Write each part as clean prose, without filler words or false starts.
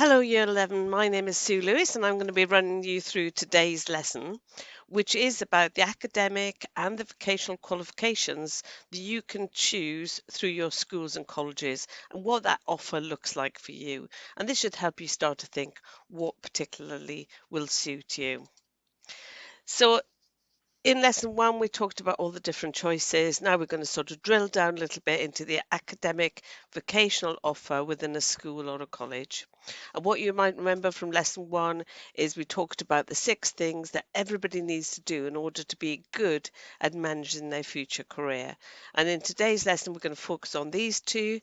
Hello, Year 11. My name is Sue Lewis, and I'm going to be running you through today's lesson, which is about the academic and the vocational qualifications that you can choose through your schools and colleges and what that offer looks like for you. And this should help you start to think what particularly will suit you. So, in lesson one, we talked about all the different choices. Now we're going to sort of drill down a little bit into the academic vocational offer within a school or a college. And what you might remember from lesson one is we talked about the 6 things that everybody needs to do in order to be good at managing their future career. And in today's lesson, we're going to focus on these 2.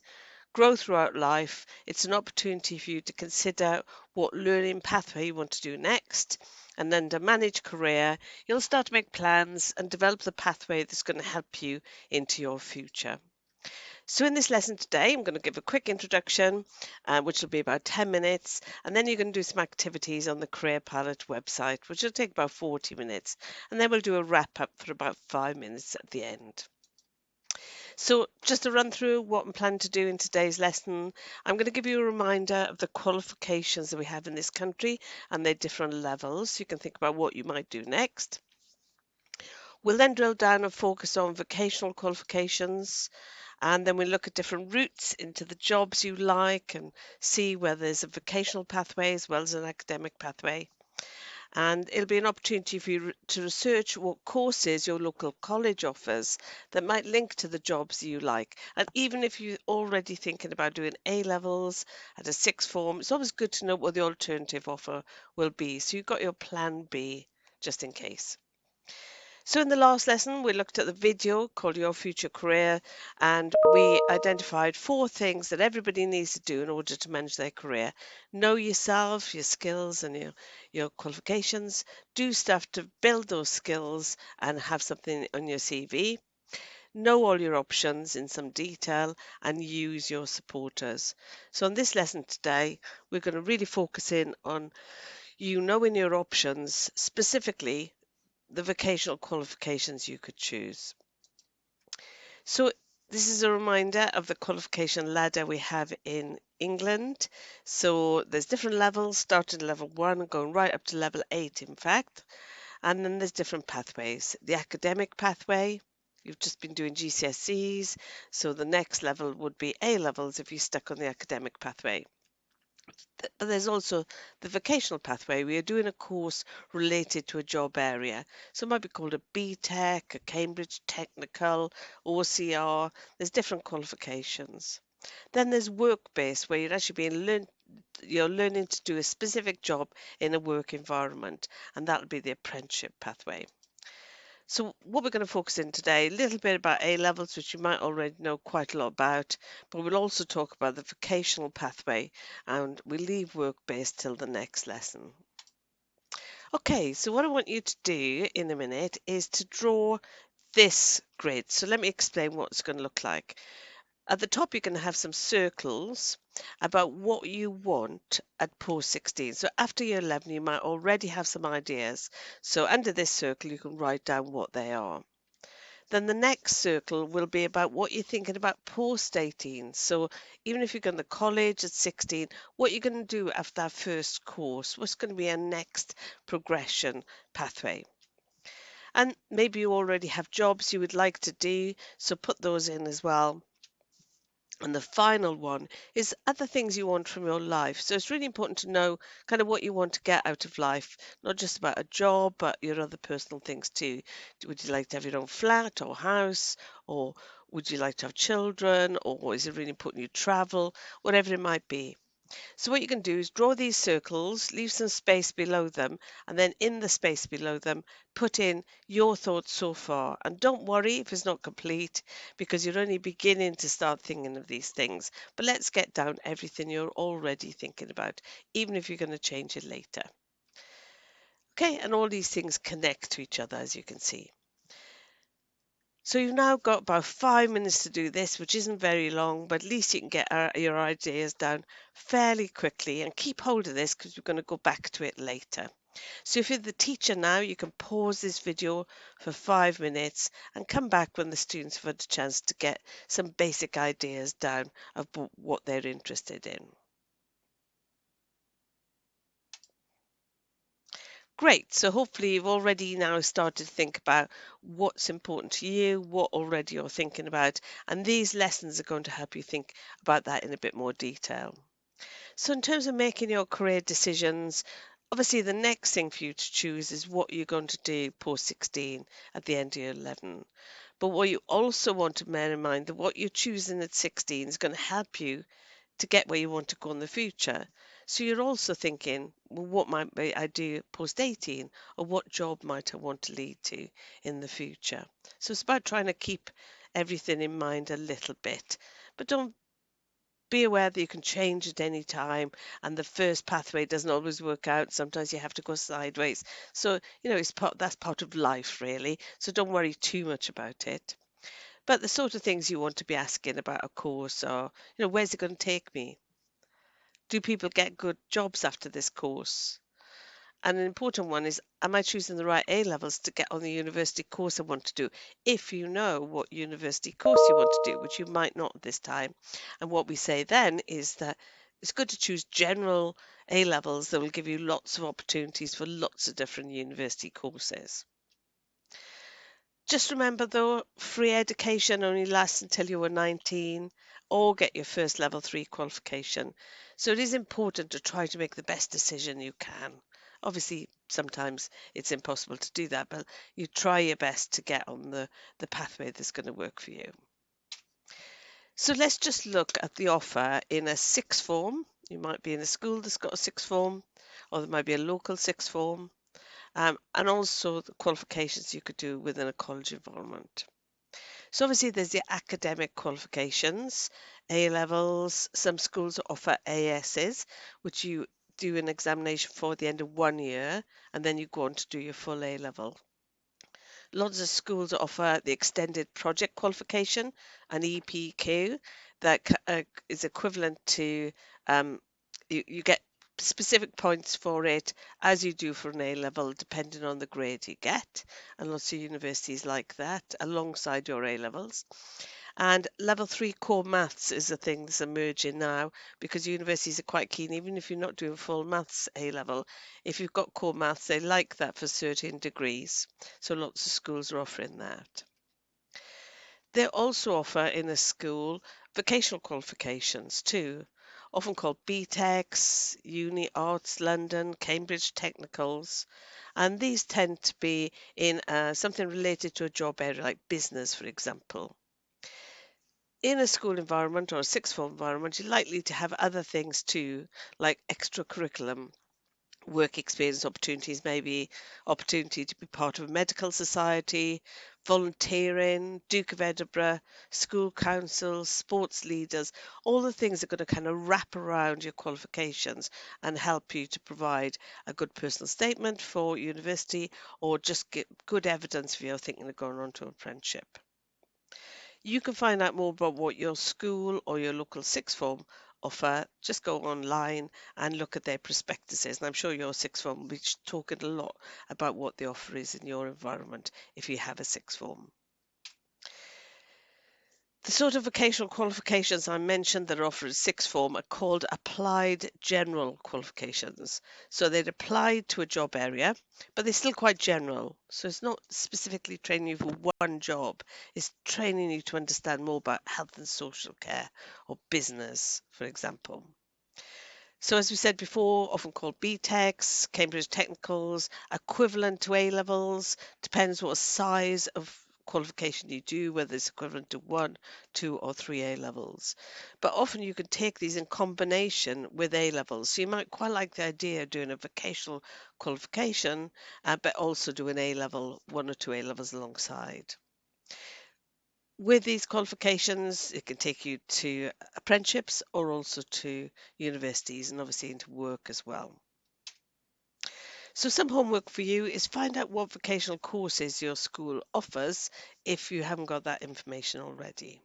Grow throughout life. It's an opportunity for you to consider what learning pathway you want to do next. And then to manage career, you'll start to make plans and develop the pathway that's going to help you into your future. So in this lesson today, I'm going to give a quick introduction, which will be about 10 minutes, and then you're going to do some activities on the Career Pilot website, which will take about 40 minutes, and then we'll do a wrap up for about 5 minutes at the end. So just to run through what I'm planning to do in today's lesson, I'm going to give you a reminder of the qualifications that we have in this country and their different levels. So you can think about what you might do next. We'll then drill down and focus on vocational qualifications, and then we'll look at different routes into the jobs you like and see where there's a vocational pathway as well as an academic pathway. And it'll be an opportunity for you to research what courses your local college offers that might link to the jobs you like. And even if you're already thinking about doing A levels at a sixth form, it's always good to know what the alternative offer will be. So you've got your plan B just in case. So in the last lesson, we looked at the video called Your Future Career, and we identified 4 things that everybody needs to do in order to manage their career. Know yourself, your skills and your qualifications. Do stuff to build those skills and have something on your CV. Know all your options in some detail and use your supporters. So in this lesson today, we're going to really focus in on you knowing your options, specifically the vocational qualifications you could choose. So this is a reminder of the qualification ladder we have in England. So there's different levels, starting at level 1 and going right up to level 8, in fact. And then there's different pathways. The academic pathway, you've just been doing GCSEs, so the next level would be A levels if you stuck on the academic pathway. But there's also the vocational pathway. We are doing a course related to a job area. So it might be called a BTEC, a Cambridge Technical, OCR. There's different qualifications. Then there's work-based, where you're learning to do a specific job in a work environment, and that'll be the apprenticeship pathway. So what we're going to focus in today, a little bit about A levels, which you might already know quite a lot about, but we'll also talk about the vocational pathway, and we'll leave work-based till the next lesson. Okay, so what I want you to do in a minute is to draw this grid. So let me explain what it's going to look like. At the top, you're going to have some circles about what you want at post 16. So after year 11, you might already have some ideas. So under this circle, you can write down what they are. Then the next circle will be about what you're thinking about post 18. So even if you're going to college at 16, what you're going to do after that first course, what's going to be a next progression pathway. And maybe you already have jobs you would like to do, so put those in as well. And the final one is other things you want from your life. So it's really important to know kind of what you want to get out of life, not just about a job, but your other personal things too. Would you like to have your own flat or house? Or would you like to have children? Or is it really important you travel? Whatever it might be. So what you can do is draw these circles, leave some space below them, and then in the space below them, put in your thoughts so far. And don't worry if it's not complete, because you're only beginning to start thinking of these things. But let's get down everything you're already thinking about, even if you're going to change it later. Okay, and all these things connect to each other, as you can see. So you've now got about 5 minutes to do this, which isn't very long, but at least you can get your ideas down fairly quickly, and keep hold of this because we're going to go back to it later. So if you're the teacher now, you can pause this video for 5 minutes and come back when the students have had a chance to get some basic ideas down of what they're interested in. Great. So hopefully you've already now started to think about what's important to you, what already you're thinking about, and these lessons are going to help you think about that in a bit more detail. So in terms of making your career decisions, obviously the next thing for you to choose is what you're going to do post 16 at the end of year 11. But what you also want to bear in mind that what you're choosing at 16 is going to help you to get where you want to go in the future. So you're also thinking, well, what might I do post 18, or what job might I want to lead to in the future? So it's about trying to keep everything in mind a little bit, but don't be aware that you can change at any time, and the first pathway doesn't always work out. Sometimes you have to go sideways. So, it's that's part of life, really. So don't worry too much about it. But the sort of things you want to be asking about a course are, where's it going to take me? Do people get good jobs after this course? And an important one is, am I choosing the right A levels to get on the university course I want to do? If you know what university course you want to do, which you might not at this time. And what we say then is that it's good to choose general A levels that will give you lots of opportunities for lots of different university courses. Just remember though, free education only lasts until you are 19 or get your first level 3 qualification. So it is important to try to make the best decision you can. Obviously, sometimes it's impossible to do that, but you try your best to get on the pathway that's going to work for you. So let's just look at the offer in a sixth form. You might be in a school that's got a sixth form, or there might be a local sixth form, and also the qualifications you could do within a college environment. So obviously there's the academic qualifications, A levels. Some schools offer ASs, which you do an examination for at the end of 1 year, and then you go on to do your full A level. Lots of schools offer the extended project qualification, an EPQ, that is equivalent to you get specific points for it as you do for an A level, depending on the grade you get. And lots of universities like that alongside your A levels. And level 3 core maths is a thing that's emerging now, because universities are quite keen, even if you're not doing full maths A level, if you've got core maths, they like that for certain degrees. So lots of schools are offering that. They also offer in a school vocational qualifications too, often called BTECs, Uni Arts London, Cambridge Technicals. And these tend to be in something related to a job area like business, for example. In a school environment or a sixth form environment, you're likely to have other things too, like extra curriculum, work experience opportunities, maybe opportunity to be part of a medical society, volunteering, Duke of Edinburgh, school councils, sports leaders. All the things are going to kind of wrap around your qualifications and help you to provide a good personal statement for university, or just get good evidence if you're thinking of going on to apprenticeship. You can find out more about what your school or your local sixth form offer. Just go online and look at their prospectuses. And I'm sure your sixth form will be talking a lot about what the offer is in your environment if you have a sixth form. The sort of vocational qualifications I mentioned that are offered at sixth form are called applied general qualifications. So they'd apply to a job area, but they're still quite general. So it's not specifically training you for one job, it's training you to understand more about health and social care or business, for example. So as we said before, often called BTECs, Cambridge Technicals, equivalent to A levels, depends what size of qualification you do, whether it's equivalent to 1, 2 or 3 A levels. But often you can take these in combination with A levels. So you might quite like the idea of doing a vocational qualification, but also do an A level, 1 or 2 A levels alongside. With these qualifications, it can take you to apprenticeships or also to universities, and obviously into work as well. So some homework for you is find out what vocational courses your school offers if you haven't got that information already.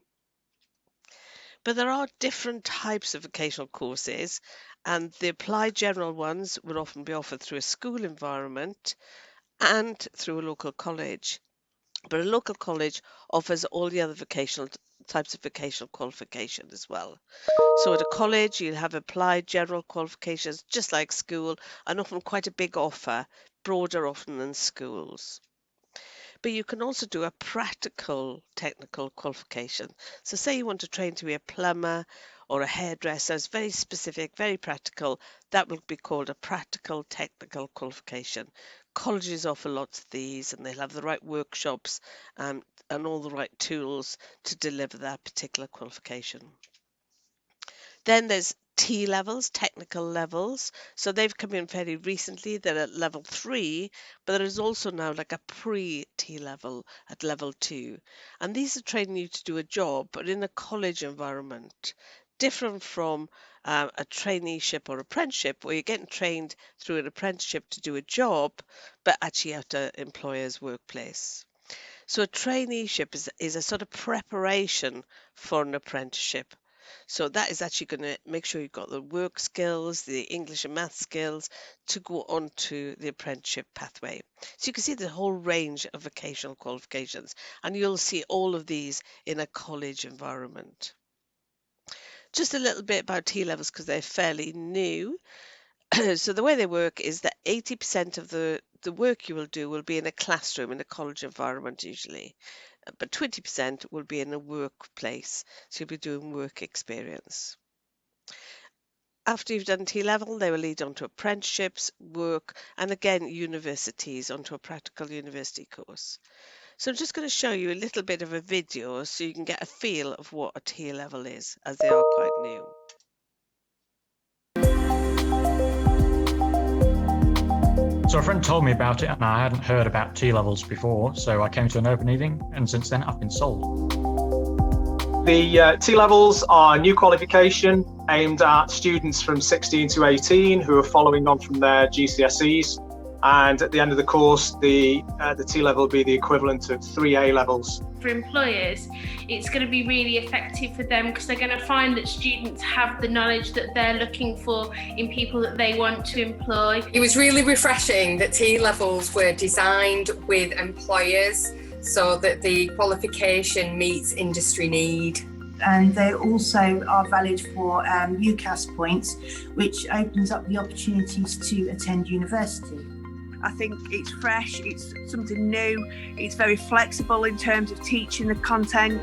But there are different types of vocational courses, and the applied general ones will often be offered through a school environment and through a local college. But a local college offers all the other vocational types of vocational qualification as well. So at a college, you'll have applied general qualifications, just like school, and often quite a big offer broader often than schools. But you can also do a practical technical qualification. So say you want to train to be a plumber or a hairdresser, it's very specific, very practical. That will be called a practical technical qualification. Colleges offer lots of these, and they'll have the right workshops and all the right tools to deliver that particular qualification. Then there's T-levels, technical levels. So they've come in very recently. They're at level 3, but there is also now like a pre-T level at level 2. And these are training you to do a job, but in a college environment, different from a traineeship or apprenticeship, where you're getting trained through an apprenticeship to do a job, but actually at an employer's workplace. So a traineeship is a sort of preparation for an apprenticeship. So that is actually going to make sure you've got the work skills, the English and math skills to go on to the apprenticeship pathway. So you can see the whole range of vocational qualifications, and you'll see all of these in a college environment. Just a little bit about T-levels because they're fairly new. So the way they work is that 80% of the work you will do will be in a classroom in a college environment usually, but 20% will be in a workplace. So you'll be doing work experience. After you've done T-level, they will lead on to apprenticeships, work, and again, universities onto a practical university course. So I'm just going to show you a little bit of a video so you can get a feel of what a T-level is, as they are quite new. So a friend told me about it and I hadn't heard about T-levels before, so I came to an open evening and since then I've been sold. The T-levels are a new qualification aimed at students from 16 to 18 who are following on from their GCSEs, and at the end of the course the T-level will be the equivalent of 3 A-levels. For employers, it's going to be really effective for them because they're going to find that students have the knowledge that they're looking for in people that they want to employ. It was really refreshing that T-levels were designed with employers so that the qualification meets industry need. And they also are valid for UCAS points, which opens up the opportunities to attend university. I think it's fresh, it's something new, it's very flexible in terms of teaching the content.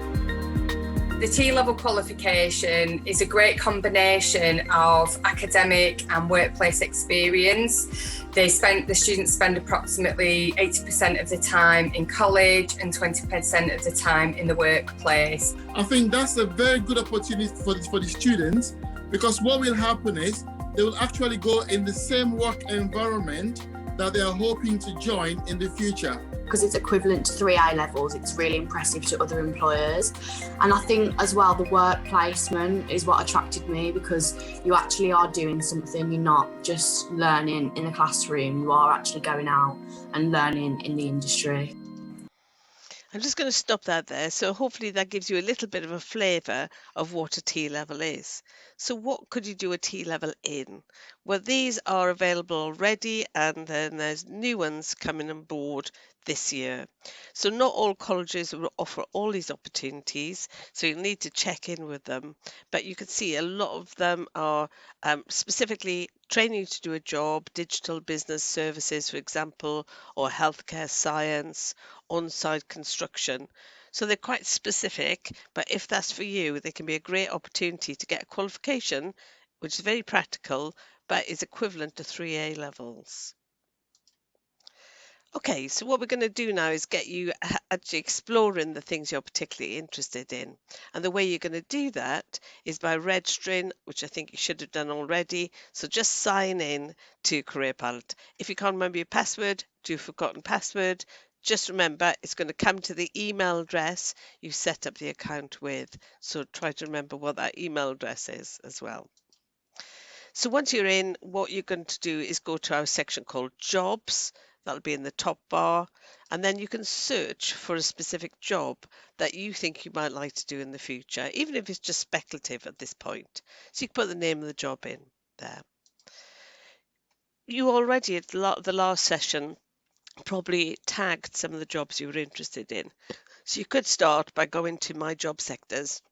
The T-level qualification is a great combination of academic and workplace experience. The students spend approximately 80% of the time in college and 20% of the time in the workplace. I think that's a very good opportunity for the students, because what will happen is they will actually go in the same work environment that they are hoping to join in the future. Because it's equivalent to 3 A-levels, it's really impressive to other employers. And I think as well, the work placement is what attracted me, because you actually are doing something. You're not just learning in the classroom, you are actually going out and learning in the industry. I'm just going to stop that there. So hopefully that gives you a little bit of a flavour of what a T-level is. So what could you do a T-level in? Well, these are available already, and then there's new ones coming on board this year. So not all colleges will offer all these opportunities, so you need to check in with them. But you can see a lot of them are specifically training you to do a job, digital business services, for example, or healthcare science, on-site construction. So they're quite specific, but if that's for you, they can be a great opportunity to get a qualification, which is very practical, but is equivalent to 3 A-levels. Okay, so what we're going to do now is get you actually exploring the things you're particularly interested in. And the way you're going to do that is by registering, which I think you should have done already. So just sign in to Career Pilot. If you can't remember your password, do forgotten password. Just remember, it's going to come to the email address you set up the account with. So try to remember what that email address is as well. So once you're in, what you're going to do is go to our section called Jobs. That'll be in the top bar, and then you can search for a specific job that you think you might like to do in the future, even if it's just speculative at this point. So you can put the name of the job in there. You already at the last session probably tagged some of the jobs you were interested in. So you could start by going to My Job Sectors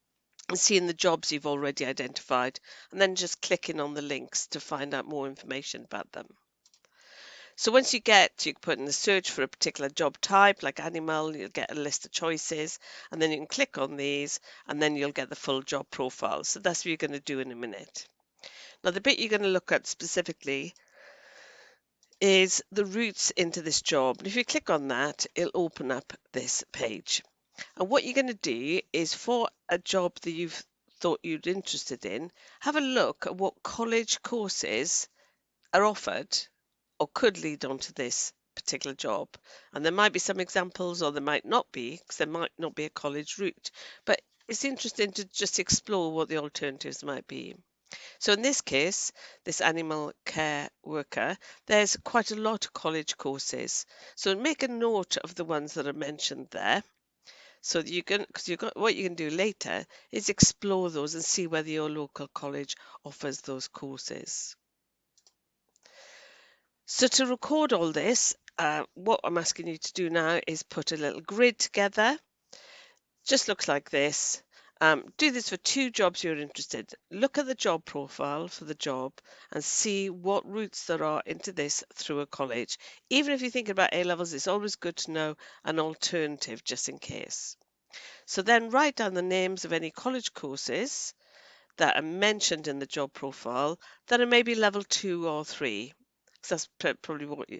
and seeing the jobs you've already identified, and then just clicking on the links to find out more information about them. So once you can put in a search for a particular job type, like animal, you'll get a list of choices, and then you can click on these, and then you'll get the full job profile. So that's what you're going to do in a minute. Now, the bit you're going to look at specifically is the routes into this job. And if you click on that, it'll open up this page. And what you're going to do is, for a job that you've thought you'd interested in, have a look at what college courses are offered or could lead on to this particular job. And there might be some examples, or there might not be, because there might not be a college route. But it's interesting to just explore what the alternatives might be. So in this case, this animal care worker, there's quite a lot of college courses. So make a note of the ones that are mentioned there. So that you can, what you can do later is explore those and see whether your local college offers those courses. So to record all this, what I'm asking you to do now is put a little grid together. Just looks like this. Do this for 2 jobs you're interested. Look at the job profile for the job and see what routes there are into this through a college. Even if you're thinking about A-levels, it's always good to know an alternative just in case. So then write down the names of any college courses that are mentioned in the job profile that are maybe level 2 or 3. That's probably what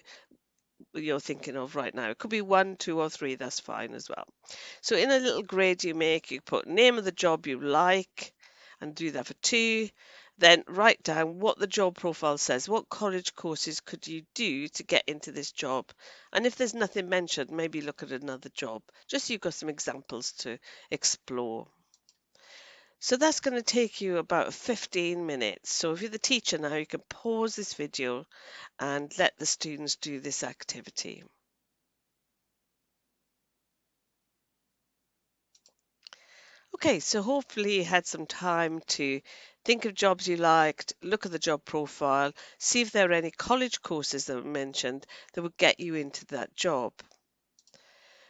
you're thinking of right now. It could be 1, 2, or 3. That's fine as well. So in a little grid you make, you put name of the job you like and do that for 2. Then write down what the job profile says. What college courses could you do to get into this job? And if there's nothing mentioned, maybe look at another job. Just so you've got some examples to explore. So that's going to take you about 15 minutes. So if you're the teacher now, you can pause this video and let the students do this activity. Okay, so hopefully you had some time to think of jobs you liked, look at the job profile, see if there are any college courses that were mentioned that would get you into that job.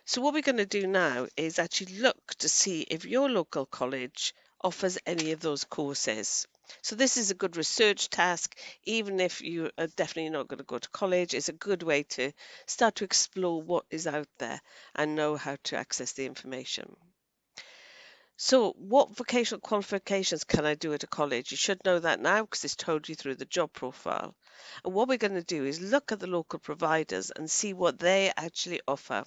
So what we're going to do now is actually look to see if your local college offers any of those courses. So this is a good research task. Even if you are definitely not going to go to college, it's a good way to start to explore what is out there and know how to access the information. So what vocational qualifications can I do at a college? You should know that now because it's told you through the job profile. And what we're going to do is look at the local providers and see what they actually offer.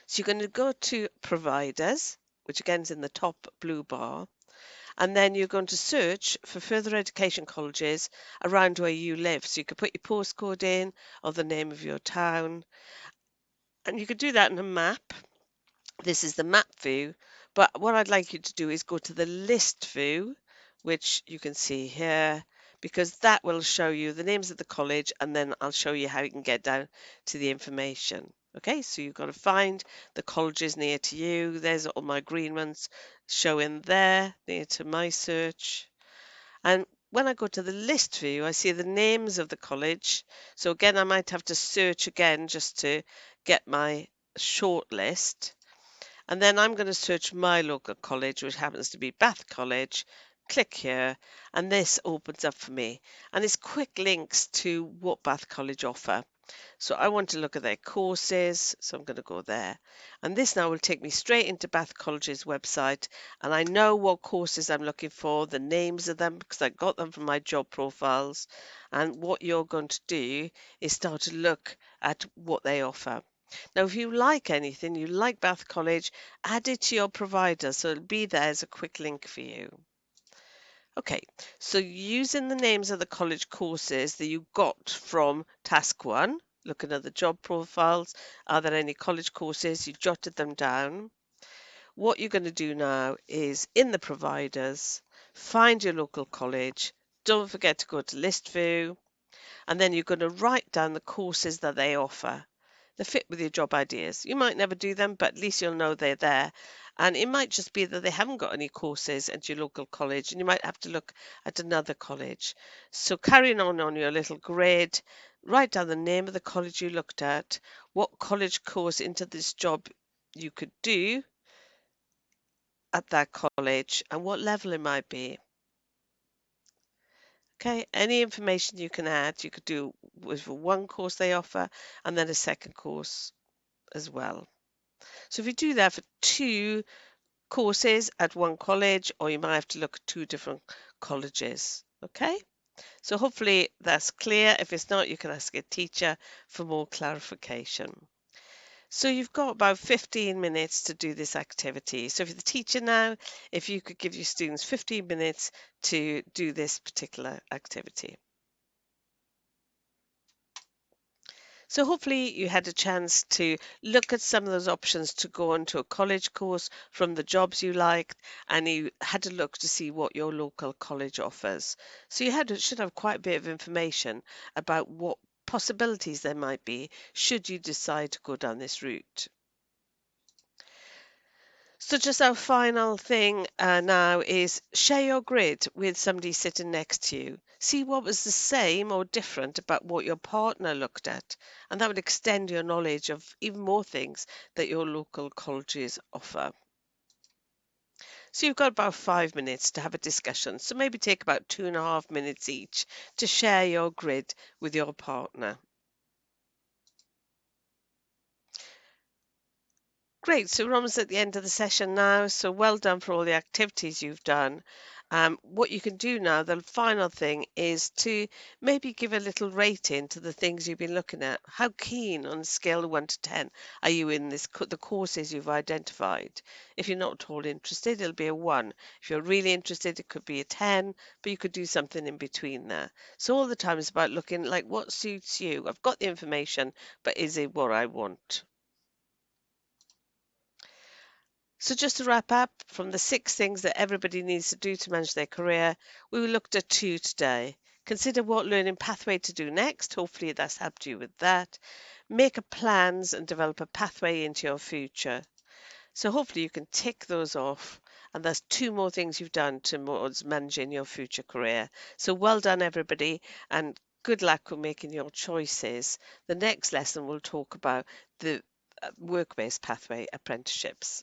So you're going to go to providers, which again is in the top blue bar, and then you're going to search for further education colleges around where you live. So you could put your postcode in or the name of your town, and you could do that in a map. This is the map view, but what I'd like you to do is go to the list view, which you can see here, because that will show you the names of the college, and then I'll show you how you can get down to the information. Okay, so you've got to find the colleges near to you. There's all my green ones showing there, near to my search. And when I go to the list view, I see the names of the college. So again, I might have to search again just to get my short list. And then I'm going to search my local college, which happens to be Bath College. Click here, and this opens up for me. And it's quick links to what Bath College offer. So I want to look at their courses, so I'm going to go there. And this now will take me straight into Bath College's website, and I know what courses I'm looking for, the names of them, because I got them from my job profiles. And what you're going to do is start to look at what they offer. Now, if you like anything, you like Bath College, add it to your provider, so it'll be there as a quick link for you. Okay, so using the names of the college courses that you got from task 1, looking at the job profiles, are there any college courses? You jotted them down. What you're going to do now is, in the providers, find your local college. Don't forget to go to list view, and then you're going to write down the courses that they offer. They fit with your job ideas. You might never do them, but at least you'll know they're there. And it might just be that they haven't got any courses at your local college, and you might have to look at another college. So carrying on your little grid, write down the name of the college you looked at, what college course into this job you could do at that college, and what level it might be. Okay, any information you can add, you could do with one course they offer, and then a second course as well. So if you do that for 2 courses at one college, or you might have to look at 2 different colleges. Okay, so hopefully that's clear. If it's not, you can ask a teacher for more clarification. So you've got about 15 minutes to do this activity. So if you're the teacher now, if you could give your students 15 minutes to do this particular activity. So hopefully you had a chance to look at some of those options to go onto a college course from the jobs you liked, and you had a look to see what your local college offers. So you should have quite a bit of information about what possibilities there might be should you decide to go down this route. So just our final thing now is share your grid with somebody sitting next to you. See what was the same or different about what your partner looked at, and that would extend your knowledge of even more things that your local colleges offer. So you've got about 5 minutes to have a discussion. So maybe take about 2.5 minutes each to share your grid with your partner. Great, so we're almost at the end of the session now, so well done for all the activities you've done. What you can do now, the final thing, is to maybe give a little rating to the things you've been looking at. How keen on a scale of 1 to 10 are you in the courses you've identified? If you're not at all interested, it'll be a 1. If you're really interested, it could be a 10, but you could do something in between there. So all the time it's about looking like what suits you. I've got the information, but is it what I want? So just to wrap up, from the 6 things that everybody needs to do to manage their career, we looked at 2 today. Consider what learning pathway to do next. Hopefully that's helped you with that. Make plans and develop a pathway into your future. So hopefully you can tick those off. And there's 2 more things you've done towards managing your future career. So well done, everybody, and good luck with making your choices. The next lesson will talk about the work-based pathway apprenticeships.